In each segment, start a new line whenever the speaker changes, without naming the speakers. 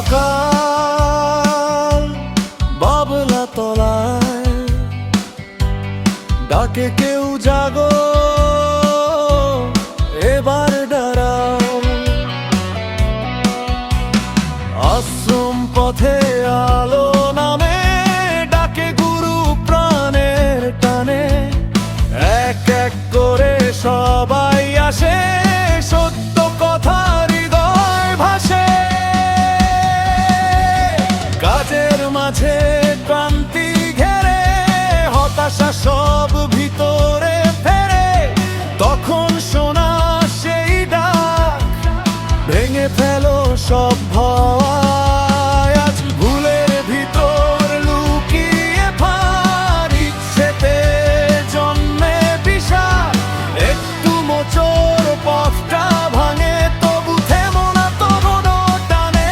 সকাল বাবলা তলায় ডাকে কেউ জাগো, এবার দাঁড়াও। আশ্রম পথে আলো নামে ডাকে গুরু প্রাণের টানে, এক এক করে সবাই আসে, সত্য কথা হৃদয় ভাসে। কাজের মাঝে ক্রান্তি ঘেরে, হতাশা সব ভিতরে ফেরে, তখন শোনা সেই ডাক, ভেঙে ফেলো সব ভয়। আজ ভুলের ভিতর লুকিয়ে ফার, ইচ্ছেতে জন্মে বিষাদ, একটু মোচড় পথটা ভাঙে, তবু থেমো না তবুও টানে।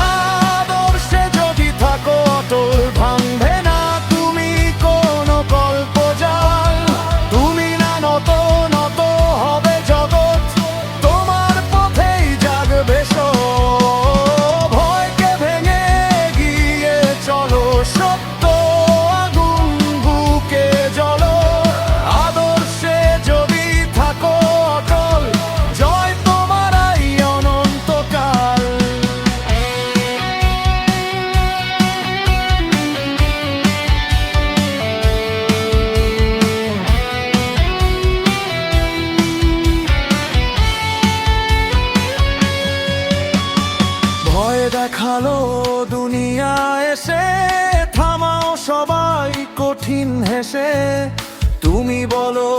আদর্শে যদি থাকো অটল, ভাঙবে না তুমি কোনো গল্প জাল। তুমি না নত নত হবে জগৎ, তোমার পথেই জাগবে সব। ভয়কে ভেঙে গিয়ে চলো, সত্য আগুন বুকে জ্বলো। আদর্শে যদি থাকো অটল, জয় তোমারই অনন্তকাল। ভয় দেখালো দুনিয়া এসে, থামাও সবাই কঠিন হেসে। তুমি বলো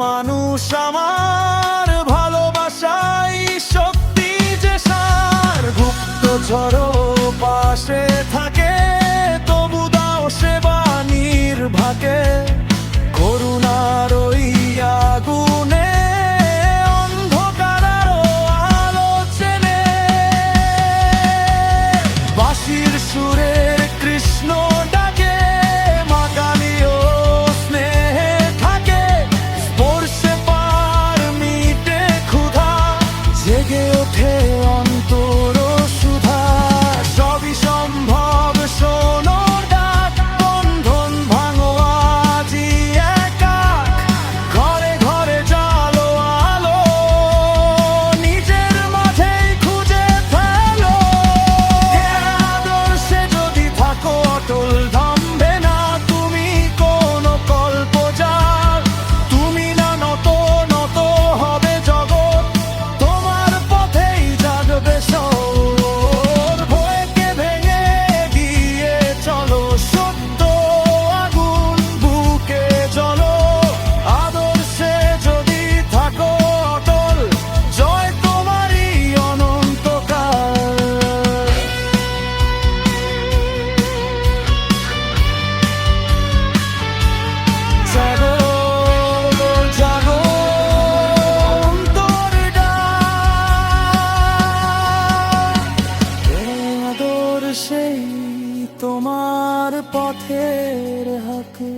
মানুষ আমার, ভালোবাসাই শক্তি যে সার। গুপ্ত ঝড়ো পাশে থাকে, তবু দাও সেবা নির্ভাকে। করুণার ওই আগুনে অন্ধকার আরো আলো চেনে। বাঁশির সুরে কৃষ্ণ ডাকে, মা কালীও স্নেহে থাকে। স্পর্শে পার মিটে ক্ষুধা, জেগে ওঠে অন্তর সুধা। সবই সম্ভব শোনো ডাক, বন্ধন ভাঙো আজি একা। ঘরে ঘরে জালো আলো, নিজের মাঝেই খুঁজে ফেলো। আদর্শে যদি থাকো অটল, থামবে না তুমি কোনো কল্প জাল। তুমি না নত নত হবে জগৎ, তোমার পথেই জাগবে সব। ভয়কে ভেঙে গিয়ে চলো, সত্য আগুন বুকে জ্বলো। আদর্শে যদি থাকো অটল, জয় তোমারই অনন্তকাল। জাগো জাগো অন্তর ডাক, আদর্শেই তোমার পথের হাকে।